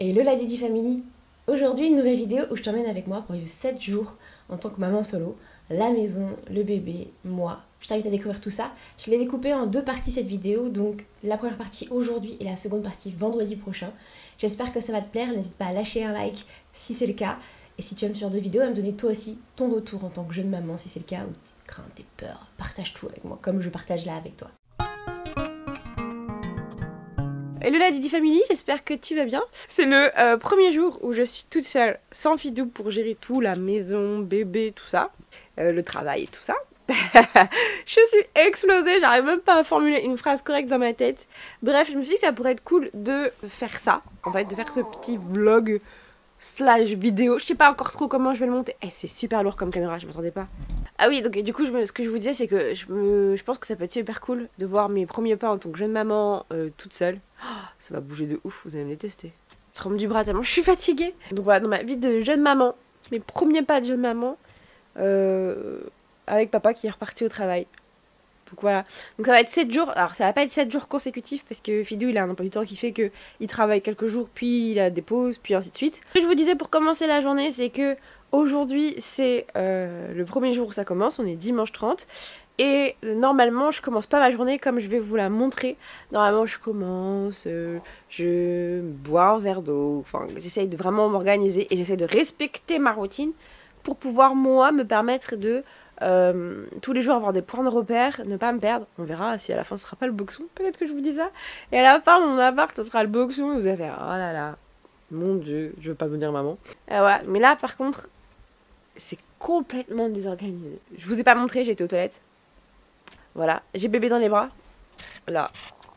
Hello la Didi Family. Aujourd'hui une nouvelle vidéo où je t'emmène avec moi pour vivre 7 jours en tant que maman solo. La maison, le bébé, moi. Je t'invite à découvrir tout ça. Je l'ai découpé en deux parties cette vidéo, donc la première partie aujourd'hui et la seconde partie vendredi prochain. J'espère que ça va te plaire, n'hésite pas à lâcher un like si c'est le cas. Et si tu aimes ce genre de vidéo, à me donner toi aussi ton retour en tant que jeune maman si c'est le cas, ou tes craintes, tes peurs. Partage tout avec moi comme je partage là avec toi. Hello la Didi Family, j'espère que tu vas bien. C'est le premier jour où je suis toute seule, sans Fidou, pour gérer tout, la maison, bébé, tout ça, le travail et tout ça. Je suis explosée, j'arrive même pas à formuler une phrase correcte dans ma tête. Bref, je me suis dit que ça pourrait être cool de faire ça, en fait, de faire ce petit vlog slash vidéo. Je sais pas encore trop comment je vais le monter. Eh, c'est super lourd comme caméra, je m'attendais pas. Ah oui, donc du coup, ce que je vous disais, c'est que je pense que ça peut être super cool de voir mes premiers pas en tant que jeune maman toute seule. Oh, ça va bouger de ouf, vous allez me détester. Je tremble du bras tellement je suis fatiguée. Donc voilà, dans ma vie de jeune maman, mes premiers pas de jeune maman, avec papa qui est reparti au travail. Donc voilà, donc ça va être 7 jours, alors ça va pas être 7 jours consécutifs parce que Fidou il a un emploi du temps qui fait que il travaille quelques jours, puis il a des pauses, puis ainsi de suite. Ce que je vous disais pour commencer la journée, c'est que aujourd'hui c'est le premier jour où ça commence, on est dimanche 30. Et normalement je commence pas ma journée comme je vais vous la montrer. Normalement je commence, je bois un verre d'eau, enfin j'essaye de vraiment m'organiser et j'essaye de respecter ma routine pour pouvoir moi me permettre de tous les jours avoir des points de repère, ne pas me perdre. On verra si à la fin ce sera pas le boxon, peut-être que je vous dis ça. Et à la fin mon appart ce sera le boxon, vous allez faire oh là là, mon dieu, je veux pas devenir maman. Ouais, mais là par contre c'est complètement désorganisé. Je vous ai pas montré, j'étais aux toilettes. Voilà, j'ai bébé dans les bras. Là,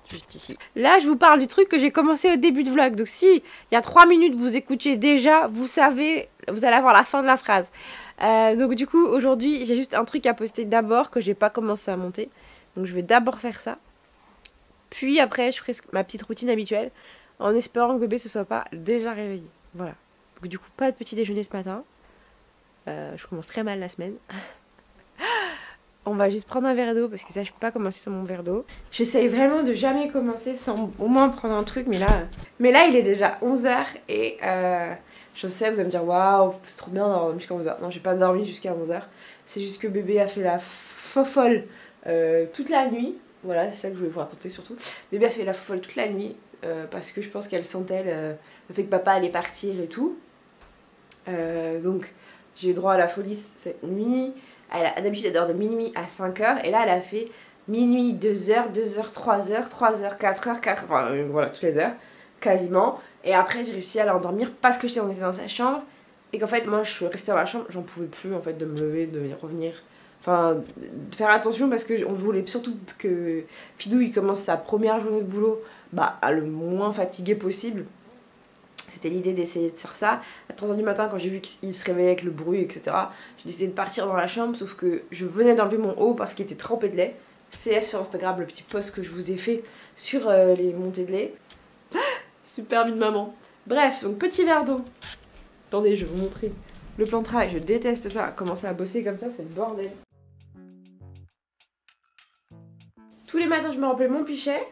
juste ici. Là, je vous parle du truc que j'ai commencé au début de vlog. Donc si, il y a 3 minutes, vous écoutiez déjà, vous savez, vous allez avoir la fin de la phrase. Donc du coup, aujourd'hui, j'ai juste un truc à poster d'abord que j'ai pas commencé à monter. Donc je vais d'abord faire ça. Puis après, je ferai ma petite routine habituelle en espérant que bébé se soit pas déjà réveillé. Voilà. Donc du coup, pas de petit déjeuner ce matin. Je commence très mal la semaine. On va juste prendre un verre d'eau parce que ça je peux pas commencer sans mon verre d'eau. J'essaye vraiment de jamais commencer sans au moins prendre un truc, mais là il est déjà 11h et je sais, vous allez me dire waouh, c'est trop bien d'avoir dormi jusqu'à 11h. Non, j'ai pas dormi jusqu'à 11h. C'est juste que bébé a fait la fofolle toute la nuit. Voilà, c'est ça que je voulais vous raconter surtout. Bébé a fait la fofolle toute la nuit parce que je pense qu'elle sentait le fait que papa allait partir et tout. Donc j'ai eu droit à la folie cette nuit. D'habitude elle dort de minuit à 5h et là elle a fait minuit 2h, 2h, 3h, 3h, 4h, 4h, enfin voilà toutes les heures quasiment. Et après j'ai réussi à l'endormir parce que on était dans sa chambre et qu'en fait moi je suis restée dans la chambre, j'en pouvais plus en fait de me lever, de revenir. Enfin de faire attention parce que on voulait surtout que Fidou il commence sa première journée de boulot le moins fatigué possible. C'était l'idée d'essayer de faire ça. À 3h du matin, quand j'ai vu qu'il se réveillait avec le bruit, etc., j'ai décidé de partir dans la chambre, sauf que je venais d'enlever mon haut parce qu'il était trempé de lait. CF sur Instagram, le petit post que je vous ai fait sur les montées de lait. Super vie de maman. Bref, donc petit verre d'eau. Attendez, je vais vous montrer le plan de travail. Je déteste ça. Commencer à bosser comme ça, c'est le bordel. Tous les matins, je me remplis mon pichet.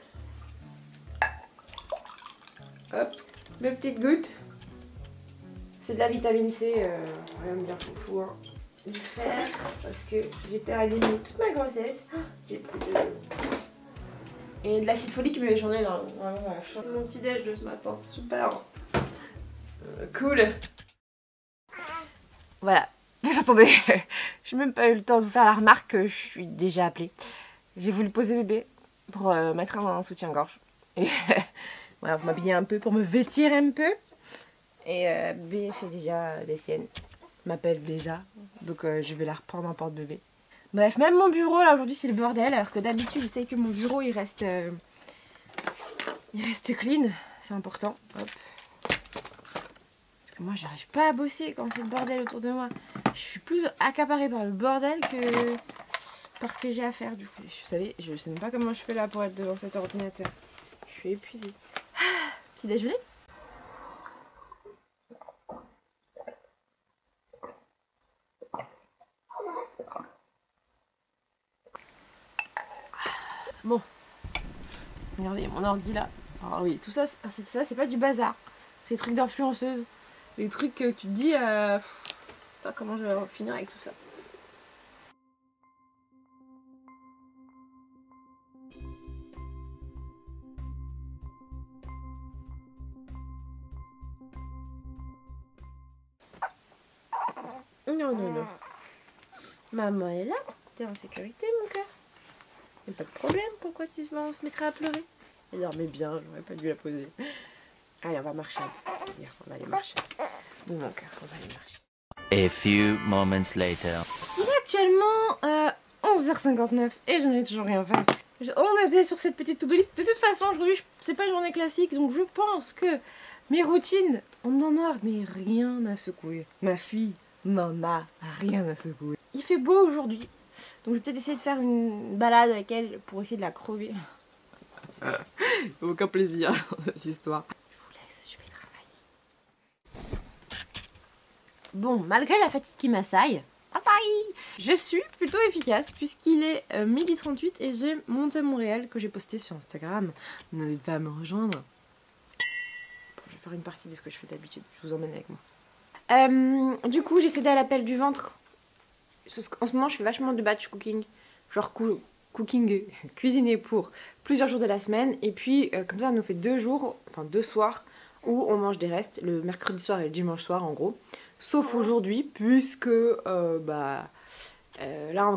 Hop. Mes petites gouttes. C'est de la vitamine C, rien de bien foufou. Hein. Du fer, parce que j'étais anémie toute ma grossesse. J'ai plus de... Et de l'acide folique, mais j'en ai dans la chambre. Mon petit déj de ce matin, super. Cool. Voilà. Attendez, j'ai même pas eu le temps de vous faire la remarque que je suis déjà appelée. J'ai voulu poser bébé pour mettre un soutien-gorge. Et voilà, pour m'habiller un peu, pour me vêtir un peu. Et bébé fait déjà les siennes, m'appelle déjà, donc je vais la reprendre en porte-bébé. Bref, même mon bureau là aujourd'hui c'est le bordel, alors que d'habitude je sais que mon bureau il reste clean, c'est important. Hop. Parce que moi j'arrive pas à bosser quand c'est le bordel autour de moi. Je suis plus accaparée par le bordel que par ce que j'ai à faire. Du coup, vous savez, je sais même pas comment je fais là pour être devant cet ordinateur. Je suis épuisée. Petit déjeuner. Bon, regardez mon ordi là. Alors oui, tout ça, c'est pas du bazar. Ces trucs d'influenceuse. Les trucs que tu te dis, putain, comment je vais finir avec tout ça. Non, non, non. Maman est là. T'es en sécurité, mon cœur. Y'a pas de problème. Pourquoi tu se mettrais à pleurer? Elle dormait bien, j'aurais pas dû la poser. Allez, on va marcher. On va aller marcher. Oui, mon cœur, on va aller marcher. A few moments later. Il est actuellement 11h59 et je n'ai toujours rien fait. On était sur cette petite to-do list. De toute façon, aujourd'hui, c'est pas une journée classique, donc je pense que mes routines, on en a, mais rien à secouer. Ma fille n'en a rien à secouer. Il fait beau aujourd'hui, donc je vais peut-être essayer de faire une balade avec elle pour essayer de la crever. Aucun plaisir dans cette histoire. Je vous laisse, je vais travailler. Bon, malgré la fatigue qui m'assaille, je suis plutôt efficace puisqu'il est 12h38 et j'ai monté mon réel que j'ai posté sur Instagram. N'hésite pas à me rejoindre. Bon, je vais faire une partie de ce que je fais d'habitude. Je vous emmène avec moi. Du coup, j'ai cédé à l'appel du ventre. En ce moment, je fais vachement de batch cooking. Genre cuisiner pour plusieurs jours de la semaine. Et puis, comme ça, on nous fait 2 soirs où on mange des restes. Le mercredi soir et le dimanche soir, en gros. Sauf aujourd'hui, puisque là,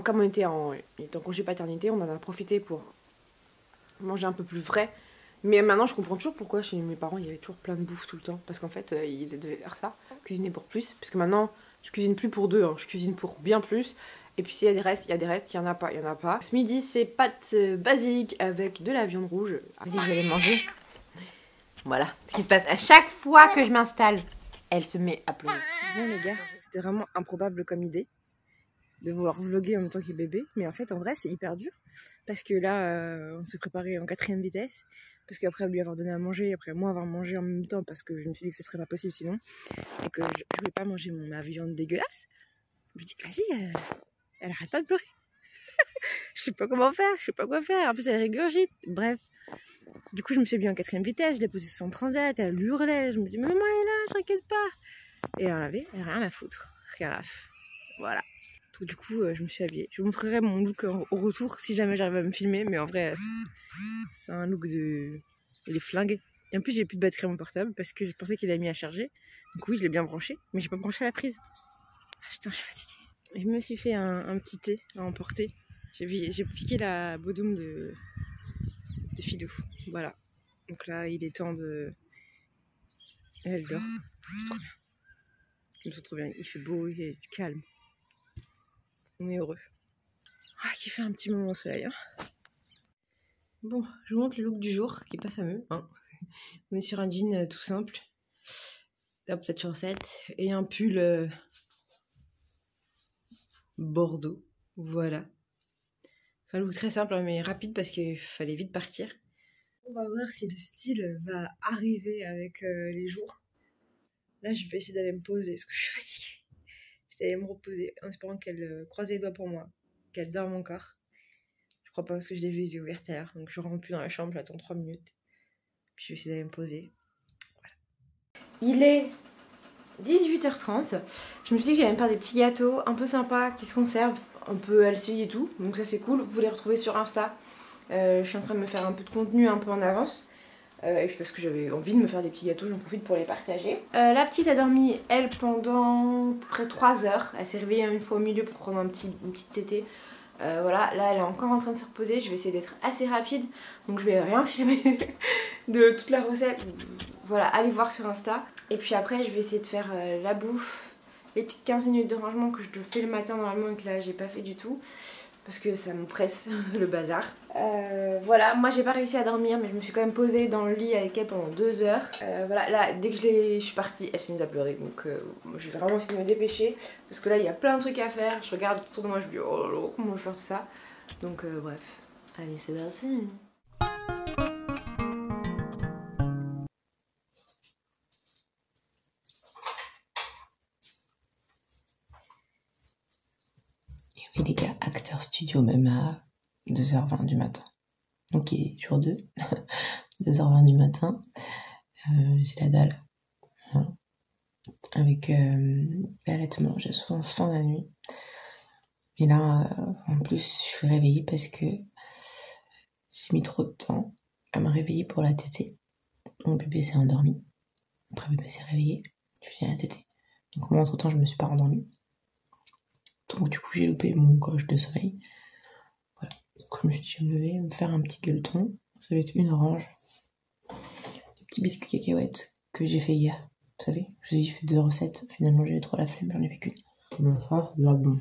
comme on était en congé paternité, on en a profité pour manger un peu plus frais. Mais maintenant, je comprends toujours pourquoi chez mes parents, il y avait toujours plein de bouffe tout le temps. Parce qu'en fait, ils devaient faire ça, cuisiner pour plus. Parce que maintenant, je cuisine plus pour 2, hein, je cuisine pour bien plus. Et puis s'il y a des restes, il y a des restes, il y en a pas, il y en a pas. Ce midi, c'est pâtes basilic avec de la viande rouge. Je dis que j'allais manger. Voilà ce qui se passe à chaque fois que je m'installe. Elle se met à pleurer. Bon les gars, c'était vraiment improbable comme idée de vouloir vlogger en même temps qu'il est bébé. Mais en fait, en vrai, c'est hyper dur. Parce que là, on s'est préparé en 4ème vitesse. Parce qu'après lui avoir donné à manger, après moi avoir mangé en même temps. Parce que je me suis dit que ce serait pas possible sinon. Et que je voulais pas manger ma viande dégueulasse. Je me dis, vas-y, elle arrête pas de pleurer. Je sais pas comment faire, je sais pas quoi faire. En plus, elle régurgite. Bref. Du coup, je me suis mis en 4ème vitesse, je l'ai posée sur son transat, elle hurlait. Je me dis, mais maman est là, je t'inquiète pas. Et elle avait rien à foutre. Rien à foutre. Voilà. Donc, du coup, je me suis habillée. Je vous montrerai mon look au retour si jamais j'arrive à me filmer. Mais en vrai, c'est un look de. Il est flingué. Et en plus, j'ai plus de batterie à mon portable parce que je pensais qu'il avait mis à charger. Donc, oui, je l'ai bien branché, mais j'ai pas branché à la prise. Ah, putain, je suis fatiguée. Je me suis fait un petit thé à emporter. J'ai piqué la baudoum de Fidou. Voilà. Donc là, il est temps de. Elle dort. Je me sens trop bien. Il fait beau, il est calme. On est heureux. Ah, qui fait un petit moment au soleil. Hein. Bon, je vous montre le look du jour, qui est pas fameux. Hein. On est sur un jean tout simple. Là, peut-être chaussette. Et un pull bordeaux. Voilà. C'est un look très simple, mais rapide parce qu'il fallait vite partir. On va voir si le style va arriver avec les jours. Là, je vais essayer d'aller me poser parce que je suis fatiguée. Je vais aller me reposer en espérant qu'elle croise les doigts pour moi, qu'elle dorme encore. Je crois pas parce que je l'ai vu les yeux ouverts à l'heure. Donc je rentre plus dans la chambre, j'attends 3 minutes. Puis je vais essayer d'aller me poser. Voilà. Il est 18h30. Je me suis dit que j'allais me faire des petits gâteaux un peu sympas qui se conservent. Un peu healthy et tout. Donc ça c'est cool. Vous les retrouvez sur Insta. Je suis en train de me faire un peu de contenu un peu en avance. Et puis parce que j'avais envie de me faire des petits gâteaux, j'en profite pour les partager. La petite a dormi, elle, pendant à peu près 3 heures. Elle s'est réveillée une fois au milieu pour prendre une petite tétée. Voilà, là elle est encore en train de se reposer. Je vais essayer d'être assez rapide. Donc je vais rien filmer de toute la recette. Voilà, allez voir sur Insta. Et puis après je vais essayer de faire la bouffe. Les petites 15 minutes de rangement que je fais le matin normalement et que là j'ai pas fait du tout. Parce que ça me presse le bazar. Voilà, moi j'ai pas réussi à dormir, mais je me suis quand même posée dans le lit avec elle pendant 2 heures. Voilà, là dès que je suis partie, elle s'est mise à pleurer. Donc je vais vraiment essayer de me dépêcher. Parce que là il y a plein de trucs à faire. Je regarde autour de moi, je me dis oh là là, comment je vais faire tout ça. Donc bref, allez c'est parti. Et oui les gars, Acteur Studio même à 2h20 du matin. Ok, jour 2, 2h20 du matin, j'ai la dalle. avec l'allaitement. J'ai souvent faim la nuit. Et là, en plus, je suis réveillée parce que j'ai mis trop de temps à me réveiller pour la tétée. Mon bébé s'est endormi. Après, le bébé s'est réveillé. Je suis à la tétée. Donc moi, entre-temps, je me suis pas rendormie. Donc du coup, j'ai loupé mon coche de sommeil. Voilà. Donc je me suis dit, je vais me lever, me faire un petit gueuleton. Ça va être une orange. Des petits biscuits cacahuètes que j'ai fait hier. Vous savez, je vous ai dit, j'ai fait 2 recettes. Finalement, j'avais trop la flemme, j'en ai fait qu'une. Bon, ça, c'est déjà bon.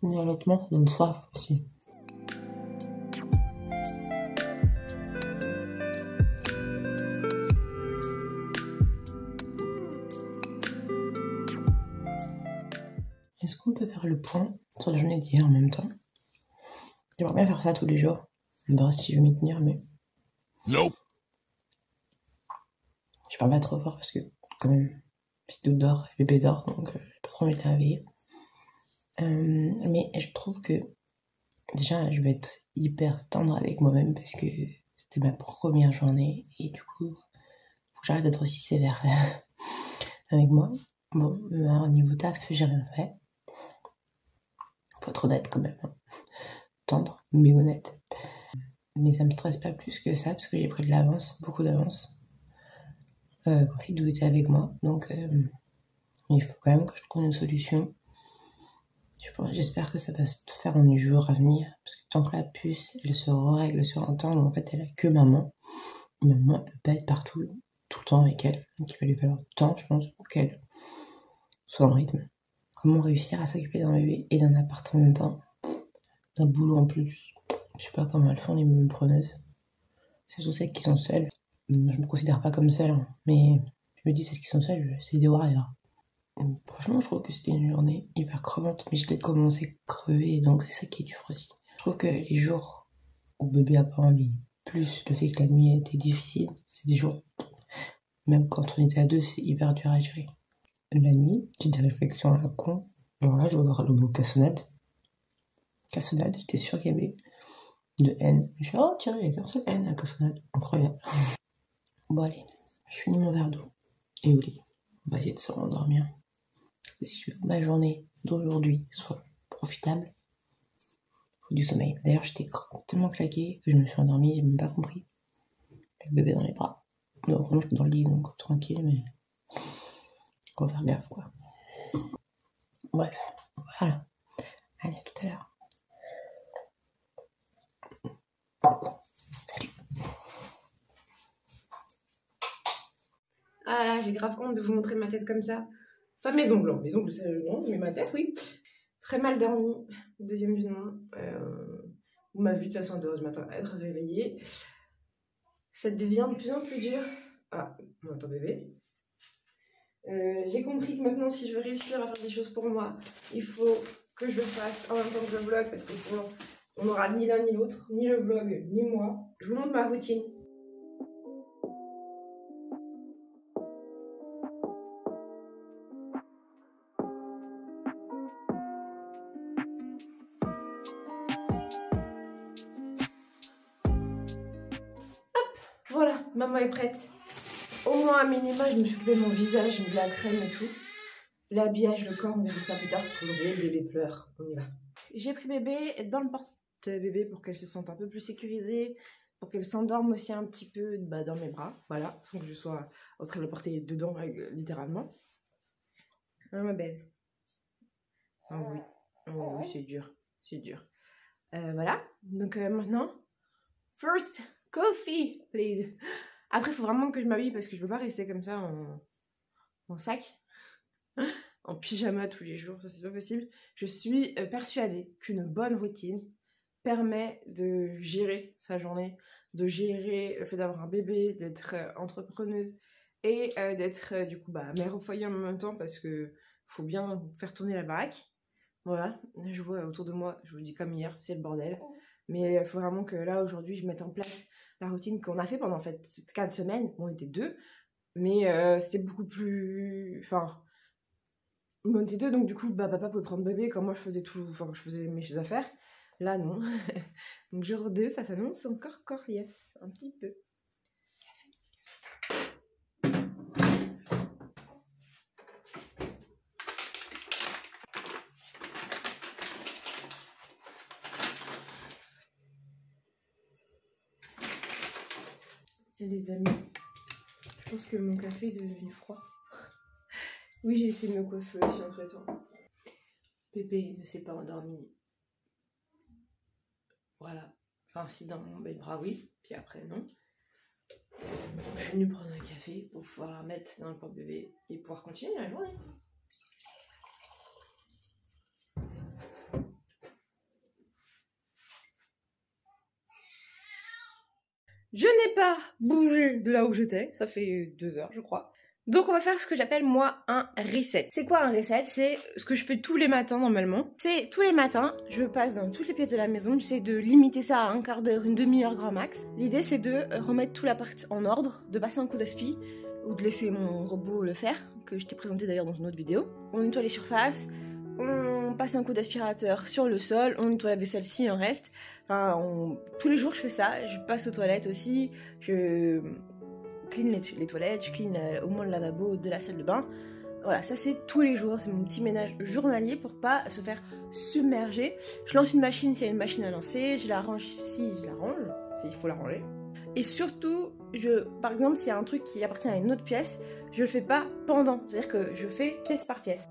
Et l'allaitement, ça donne soif aussi. Est-ce qu'on peut faire le point sur la journée d'hier en même temps? J'aimerais bien faire ça tous les jours. On verra si je vais m'y tenir, mais... Nope. Je parle pas trop fort parce que, quand même, Fidou dort, et bébé dort, donc j'ai pas trop envie de la réveiller. Mais je trouve que, déjà, je vais être hyper tendre avec moi-même parce que c'était ma première journée et du coup, faut que j'arrête d'être aussi sévère avec moi. Bon, au niveau taf, j'ai rien fait. Faut être honnête quand même. Hein. Tendre, mais honnête. Mais ça me stresse pas plus que ça parce que j'ai pris de l'avance, beaucoup d'avance. Quand Fidou était avec moi, donc il faut quand même que je trouve une solution. J'espère que ça va se faire dans les jours à venir, parce que tant que la puce, elle se règle sur un temps où en fait elle a que maman, maman elle peut pas être partout, tout le temps avec elle, donc il va lui falloir du temps, je pense, pour qu'elle soit en rythme. Comment réussir à s'occuper d'un bébé et d'un appart en même temps, d'un boulot en plus, je sais pas comment elles font les preneuses. C'est surtout celles qui sont seules, je me considère pas comme seule, hein, mais je me dis celles qui sont seules, c'est des warriors. Franchement, je trouve que c'était une journée hyper crevante, mais je l'ai commencé crever, donc c'est ça qui est dur aussi. Je trouve que les jours où bébé a pas envie, plus le fait que la nuit a été difficile, c'est des jours, même quand on était à deux, c'est hyper dur à gérer. La nuit, j'ai des réflexions à la con, alors là, je vais voir le mot cassonade. Cassonade, j'étais sûre qu'il y avait de haine. Je suis oh tiens, il y a qu'un seul haine à cassonade, incroyable. Bon allez, je finis mon verre d'eau, et au lit, on va essayer de se rendormir. Si je veux que ma journée d'aujourd'hui soit profitable, il faut du sommeil. D'ailleurs, j'étais tellement claquée que je me suis endormie, j'ai même pas compris. Avec le bébé dans les bras. Donc, vraiment, je suis dans le lit, donc tranquille, mais faut faire gaffe, quoi. Bref, voilà. Allez, à tout à l'heure. Salut. Ah là, j'ai grave honte de vous montrer ma tête comme ça. Enfin, mes ongles, mes ongles, ça, non, mais ma tête, oui. Très mal dormi, deuxième du nom. Vous m'avez vu de toute façon à 2h du matin être réveillée. Ça devient de plus en plus dur. Ah, attends bébé. J'ai compris que maintenant, si je veux réussir à faire des choses pour moi, il faut que je le fasse en même temps que le vlog, parce que sinon, on n'aura ni l'un ni l'autre, ni le vlog, ni moi. Je vous montre ma routine. Voilà, maman est prête. Au moins à minima, je me suis occupée de mon visage, de la crème et tout. L'habillage, le corps, on verra ça plus tard parce qu'aujourd'hui, le bébé pleure. On y va. J'ai pris bébé dans le porte-bébé pour qu'elle se sente un peu plus sécurisée, pour qu'elle s'endorme aussi un petit peu dans mes bras. Voilà, sans que je sois en train de le porter dedans, littéralement. Hein, ma belle? Oh oui, oh oui, c'est dur, c'est dur. Voilà, donc maintenant, first coffee, please. Après, il faut vraiment que je m'habille parce que je peux pas rester comme ça en sac, en pyjama tous les jours, ça c'est pas possible. Je suis persuadée qu'une bonne routine permet de gérer sa journée, de gérer le fait d'avoir un bébé, d'être entrepreneuse et d'être du coup mère au foyer en même temps parce que faut bien faire tourner la baraque. Voilà, je vois autour de moi, je vous dis comme hier, c'est le bordel. Mais il faut vraiment que là aujourd'hui je mette en place la routine qu'on a fait pendant en fait 4 semaines, on était 2. Mais c'était beaucoup plus... Enfin, on était deux, donc du coup, bah, papa pouvait prendre bébé quand moi je faisais tout... Enfin, je faisais mes affaires. Là, non. Donc jour 2, ça s'annonce encore coriace, un petit peu. Et les amis, je pense que mon café est devenu froid. Oui, j'ai essayé de me coiffer aussi entre temps. Bébé ne s'est pas endormi. Voilà. Enfin, si dans mon bras, oui. Puis après, non. Je suis venue prendre un café pour pouvoir la mettre dans le porte-bébé et pouvoir continuer la journée. Je n'ai pas bougé de là où j'étais, ça fait 2 heures je crois. Donc on va faire ce que j'appelle moi un reset. C'est quoi un reset? C'est ce que je fais tous les matins normalement. C'est tous les matins, je passe dans toutes les pièces de la maison, j'essaie de limiter ça à un quart d'heure, une demi-heure grand max. L'idée c'est de remettre tout l'appart en ordre, de passer un coup d'aspi ou de laisser mon robot le faire, que je t'ai présenté d'ailleurs dans une autre vidéo. On nettoie les surfaces, on passe un coup d'aspirateur sur le sol, on nettoie la vaisselle s'il en reste. Enfin, tous les jours je fais ça, je passe aux toilettes aussi, je clean les toilettes, je clean au moins le lavabo de la salle de bain. Voilà, ça c'est tous les jours, c'est mon petit ménage journalier pour pas se faire submerger. Je lance une machine s'il y a une machine à lancer, je la range si je la range, s'il faut la ranger. Et surtout, par exemple, s'il y a un truc qui appartient à une autre pièce, je le fais pas pendant, c'est-à-dire que je fais pièce par pièce.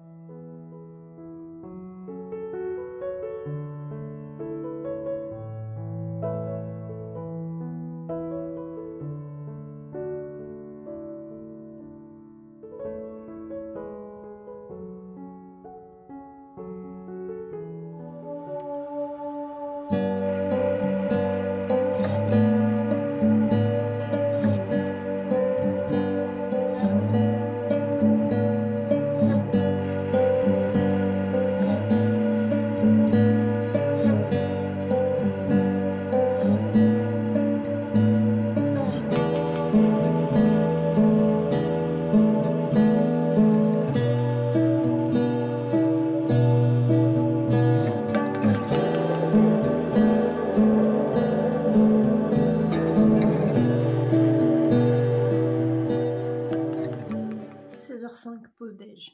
Pause déj.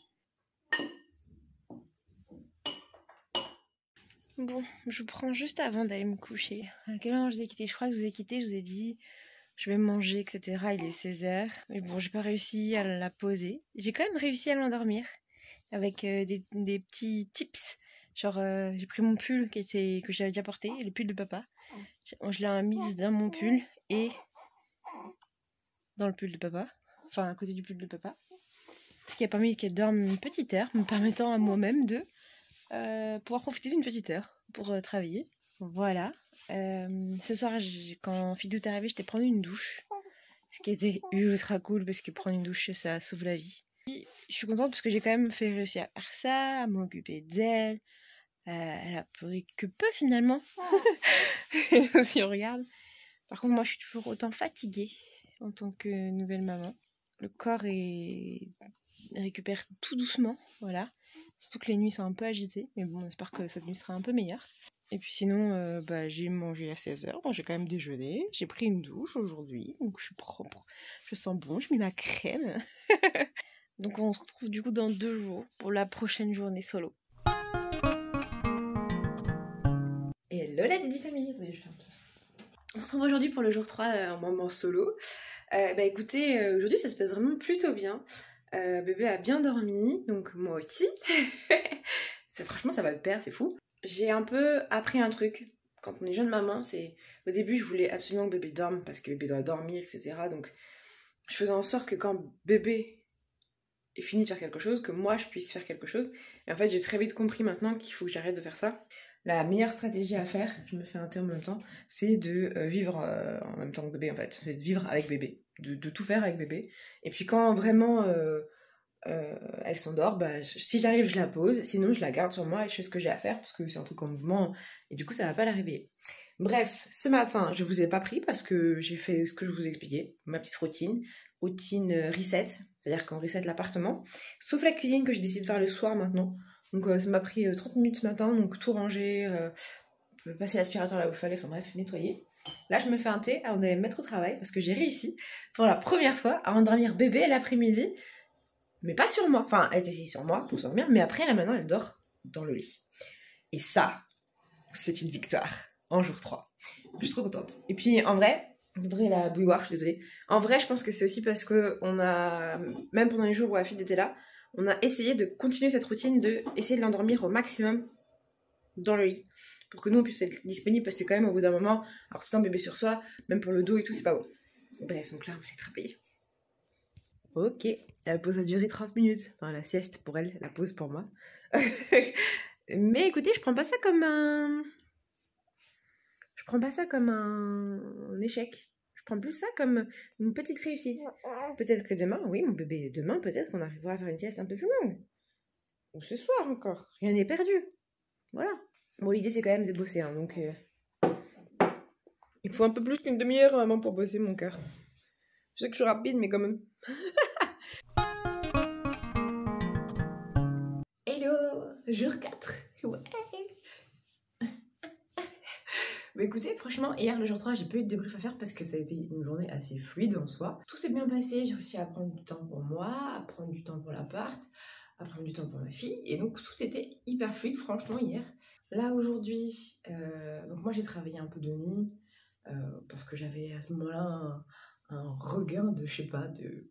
Bon, je prends juste avant d'aller me coucher. À quelle heure je vous ai quitté? Je crois que je vous ai quitté, je vous ai dit je vais manger, etc. Il est 16h. Mais bon, j'ai pas réussi à la poser. J'ai quand même réussi à l'endormir avec des petits tips. Genre, j'ai pris mon pull que j'avais déjà porté, le pull de papa. Je l'ai mis dans mon pull et dans le pull de papa. Enfin, à côté du pull de papa. Ce qui a permis qu'elle dorme une petite heure, me permettant à moi-même de pouvoir profiter d'une petite heure pour travailler. Voilà. Ce soir, quand Fidou est arrivé, j'étais prendre une douche. Ce qui était ultra cool parce que prendre une douche, ça sauve la vie. Et je suis contente parce que j'ai quand même réussi à faire ça, à m'occuper d'elle. Elle a pleuré que peu finalement. Si on regarde. Par contre, moi, je suis toujours autant fatiguée en tant que nouvelle maman. Le corps récupère tout doucement, voilà. Surtout que les nuits sont un peu agitées, mais bon, j'espère que cette nuit sera un peu meilleure. Et puis sinon, j'ai mangé à 16h, donc j'ai quand même déjeuné. J'ai pris une douche aujourd'hui, donc je suis propre. Je sens bon, j'ai mis ma crème. Donc on se retrouve du coup dans 2 jours pour la prochaine journée solo. Et hello la Didi Family, attendez, je ferme ça. On se retrouve aujourd'hui pour le jour 3 en moment solo. Écoutez, aujourd'hui ça se passe vraiment plutôt bien. Bébé a bien dormi, donc moi aussi. Franchement ça va de pair, c'est fou. J'ai un peu appris un truc. Quand on est jeune maman, au début je voulais absolument que bébé dorme parce que bébé doit dormir, etc. Donc je faisais en sorte que quand bébé est fini de faire quelque chose, que moi je puisse faire quelque chose. Et en fait j'ai très vite compris maintenant qu'il faut que j'arrête de faire ça. La meilleure stratégie à faire, je me fais un thé en même temps, c'est de vivre en même temps que bébé en fait. C'est de vivre avec bébé, de tout faire avec bébé. Et puis quand vraiment elle s'endort, si j'arrive je la pose, sinon je la garde sur moi et je fais ce que j'ai à faire parce que c'est un truc en mouvement et du coup ça va pas la réveiller. Bref, ce matin je vous ai pas pris parce que j'ai fait ce que je vous expliquais, ma petite routine, routine reset, c'est-à-dire qu'on reset l'appartement, sauf la cuisine que j'ai décidé de faire le soir maintenant. Donc ça m'a pris 30 minutes ce matin, donc tout ranger, passer l'aspirateur là où il fallait, enfin bref, nettoyer. Là je me fais un thé avant d'aller me mettre au travail, parce que j'ai réussi, pour la première fois, à endormir bébé l'après-midi, mais pas sur moi, enfin elle était assise sur moi pour s'endormir, mais après là maintenant elle dort dans le lit. Et ça, c'est une victoire, en jour 3. Je suis trop contente. Et puis en vrai, vous entendrez la bouilloire, je suis désolée. En vrai, je pense que c'est aussi parce que on a, même pendant les jours où Afid était là, on a essayé de continuer cette routine de essayer de l'endormir au maximum dans le lit. Pour que nous on puisse être disponible, parce que quand même au bout d'un moment, alors tout le temps bébé sur soi, même pour le dos et tout, c'est pas bon. Bref, donc là on va aller travailler. Ok, la pause a duré 30 minutes. Enfin la sieste pour elle, la pause pour moi. Mais écoutez, je prends pas ça comme un... Je prends pas ça comme un échec. Je prends plus ça comme une petite réussite. Peut-être que demain, oui, mon bébé, demain, peut-être qu'on arrivera à faire une sieste un peu plus longue. Ou ce soir encore. Rien n'est perdu. Voilà. Bon, l'idée, c'est quand même de bosser, hein, donc... Il faut un peu plus qu'une demi-heure, vraiment, pour bosser mon cœur. Je sais que je suis rapide, mais quand même. Hello, jour 4. Ouais. Bah écoutez, franchement, hier le jour 3, j'ai pas eu de débrief à faire parce que ça a été une journée assez fluide en soi. Tout s'est bien passé, j'ai réussi à prendre du temps pour moi, à prendre du temps pour l'appart, à prendre du temps pour ma fille. Et donc tout était hyper fluide, franchement, hier. Là, aujourd'hui, donc moi j'ai travaillé un peu de nuit parce que j'avais à ce moment-là un regain de, je sais pas, de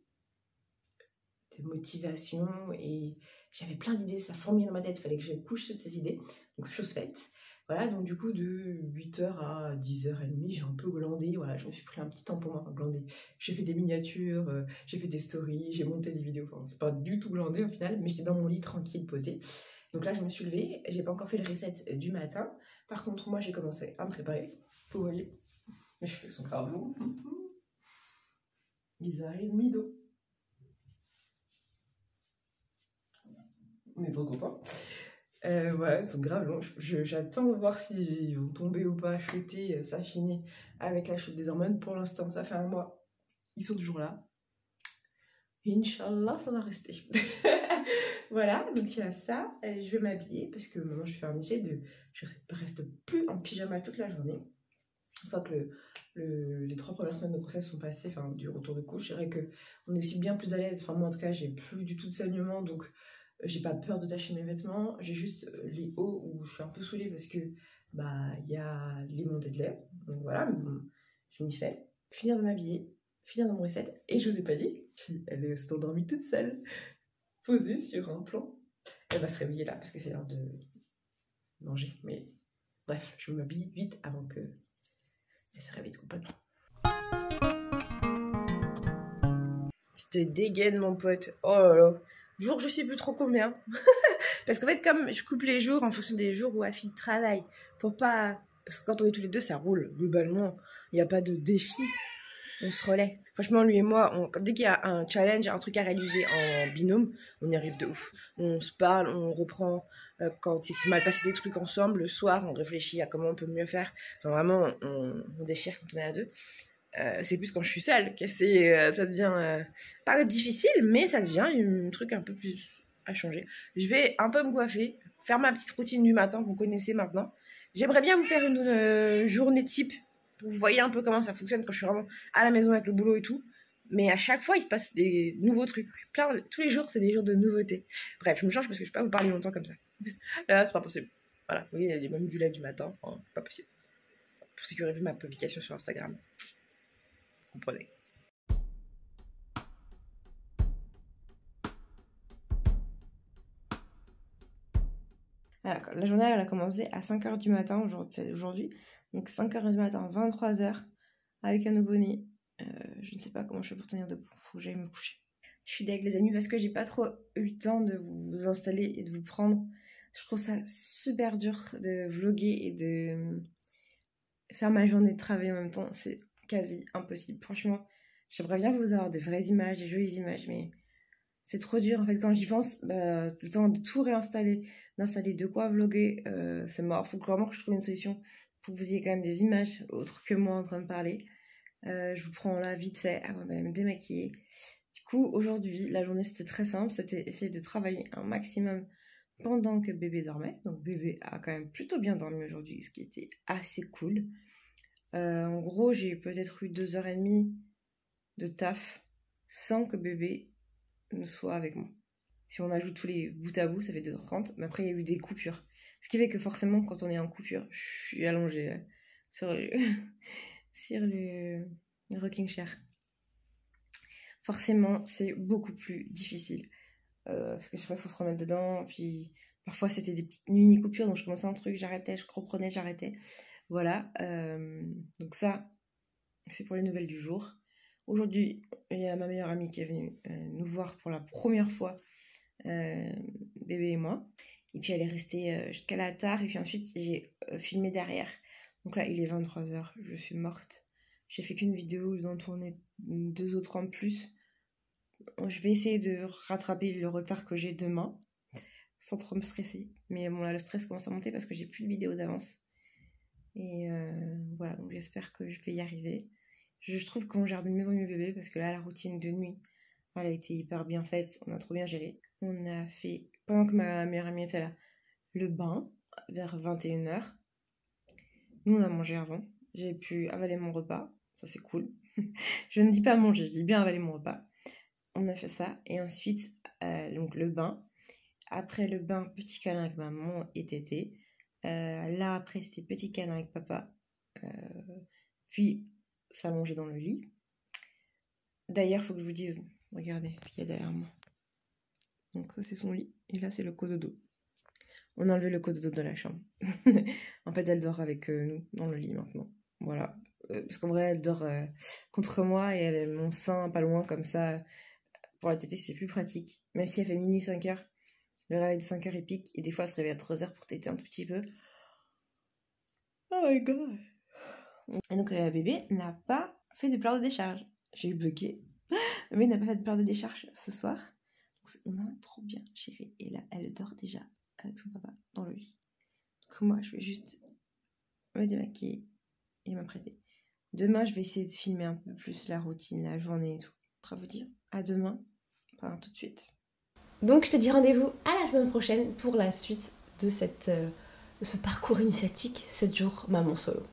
motivation et j'avais plein d'idées, ça fourmillait dans ma tête, il fallait que je couche sur ces idées. Donc chose faite. Voilà, donc du coup, de 8h à 10h30, j'ai un peu glandé. Voilà, je me suis pris un petit temps pour moi, glander. J'ai fait des miniatures, j'ai fait des stories, j'ai monté des vidéos. Enfin, c'est pas du tout glandé au final, mais j'étais dans mon lit tranquille, posée. Donc là, je me suis levée. J'ai pas encore fait le reset du matin. Par contre, moi, j'ai commencé à me préparer. Vous voyez, mes cheveux sont grave longs. Ils arrivent mi-dos. On est trop contents. Voilà, ils sont grave longs. J'attends de voir s'ils vont tomber ou pas, chuter, s'affiner avec la chute des hormones. Pour l'instant, ça fait un mois. Ils sont toujours là. Inch'Allah, ça va rester. Voilà, donc il y a ça. Je vais m'habiller parce que maintenant je fais un essai de... Je reste plus en pyjama toute la journée. Une fois que les 3 premières semaines de grossesse sont passées, enfin du retour de couche, je dirais qu'on est aussi bien plus à l'aise. Enfin, moi en tout cas, j'ai plus du tout de saignement, donc j'ai pas peur de tacher mes vêtements. J'ai juste les hauts où je suis un peu saoulée parce que bah il y a les montées de lait. Donc voilà, mais bon, je m'y fais. Finir de m'habiller, finir de mon reset. Et je vous ai pas dit, elle s'est endormie toute seule, posée sur un plan. Elle va se réveiller là parce que c'est l'heure de manger. Mais bref, je m'habille vite avant que elle se réveille complètement. Cette dégaine, mon pote. Oh là là. Jour, je sais plus trop combien. Parce qu'en fait, comme je coupe les jours en fonction des jours où Afid travaille, pour pas... Parce que quand on est tous les deux, ça roule. Globalement, il n'y a pas de défi. On se relaie. Franchement, lui et moi, dès qu'il y a un challenge, un truc à réaliser en binôme, on y arrive de ouf. On se parle, on reprend quand il s'est mal passé des trucs ensemble. Le soir, on réfléchit à comment on peut mieux faire. Enfin, vraiment, on déchire quand on est à deux. C'est plus quand je suis seule que ça devient pas difficile, mais ça devient un truc un peu plus à changer. Je vais un peu me coiffer, faire ma petite routine du matin, vous connaissez maintenant. J'aimerais bien vous faire une journée type pour que vous voyez un peu comment ça fonctionne quand je suis vraiment à la maison avec le boulot et tout. Mais à chaque fois, il se passe des nouveaux trucs. Tous les jours, c'est des jours de nouveautés. Bref, je me change parce que je peux pas vous parler longtemps comme ça. Là, c'est pas possible. Voilà, vous voyez, il y a même du live du matin. Oh, pas possible. Pour ceux qui auraient vu ma publication sur Instagram. Comprenez. Alors, la journée elle a commencé à 5h du matin aujourd'hui. Donc 5h du matin, 23h, avec un nouveau-né. Je ne sais pas comment je fais pour tenir debout. Faut que j'aille me coucher. Je suis deg les amis parce que j'ai pas trop eu le temps de vous installer et de vous prendre. Je trouve ça super dur de vlogger et de faire ma journée de travail en même temps. C'est quasi impossible. Franchement, j'aimerais bien vous avoir des vraies images, des jolies images, mais c'est trop dur. En fait, quand j'y pense, bah, le temps de tout réinstaller, d'installer de quoi vlogger, c'est mort. Faut vraiment que je trouve une solution pour que vous ayez quand même des images autres que moi en train de parler. Je vous prends là vite fait avant d'aller me démaquiller. Du coup, aujourd'hui, la journée c'était très simple, c'était essayer de travailler un maximum pendant que bébé dormait. Donc bébé a quand même plutôt bien dormi aujourd'hui, ce qui était assez cool. En gros, j'ai peut-être eu 2h30 de taf sans que bébé ne soit avec moi. Si on ajoute tous les bout à bout, ça fait 2h30, mais après il y a eu des coupures. Ce qui fait que forcément, quand on est en coupure, je suis allongée sur le, sur le rocking chair. Forcément, c'est beaucoup plus difficile. Parce que chaque fois, il faut se remettre dedans. Puis parfois, c'était des petites mini-coupures, donc je commençais un truc, j'arrêtais, je reprenais, j'arrêtais. Voilà. Donc ça, c'est pour les nouvelles du jour. Aujourd'hui, il y a ma meilleure amie qui est venue nous voir pour la première fois, bébé et moi. Et puis elle est restée jusqu'à la tard. Et puis ensuite, j'ai filmé derrière. Donc là, il est 23h. Je suis morte. J'ai fait qu'une vidéo, d'en tourner 2 autres en plus. Je vais essayer de rattraper le retard que j'ai demain, sans trop me stresser. Mais bon, là, le stress commence à monter parce que j'ai plus de vidéos d'avance. Et voilà, donc j'espère que je vais y arriver. Je trouve qu'on gère de mieux en mieux bébé parce que là, la routine de nuit, elle a été hyper bien faite. On a trop bien géré. On a fait, pendant que ma meilleure amie était là, le bain vers 21h. Nous, on a mangé avant. J'ai pu avaler mon repas. Ça, c'est cool. Je ne dis pas manger, je dis bien avaler mon repas. On a fait ça. Et ensuite, donc le bain. Après le bain, petit câlin avec maman et tété. Là, après, c'était petit câlin avec papa. Puis, s'allonger dans le lit. D'ailleurs, il faut que je vous dise, regardez ce qu'il y a derrière moi. Donc ça, c'est son lit. Et là, c'est le cododo. On a enlevé le cododo de la chambre. En fait, elle dort avec nous dans le lit maintenant. Voilà. Parce qu'en vrai, elle dort contre moi et elle a mon sein pas loin, comme ça. Pour la tétée, c'est plus pratique. Même si elle fait minuit 5h, le réveil de 5h est pique. Et des fois, elle se réveille à 3h pour téter un tout petit peu. Oh my god. Et donc, bébé n'a pas fait de pleurs de décharge. J'ai eu bugué. Bébé n'a pas fait de pleurs de décharge ce soir. Donc, on a trop bien chéri. Et là, elle dort déjà avec son papa dans le lit. Donc, moi, je vais juste me démaquiller et m'apprêter. Demain, je vais essayer de filmer un peu plus la routine, la journée et tout. Pour vous dire, à demain. Enfin, tout de suite. Donc, je te dis rendez-vous à la semaine prochaine pour la suite de ce parcours initiatique 7 jours maman solo.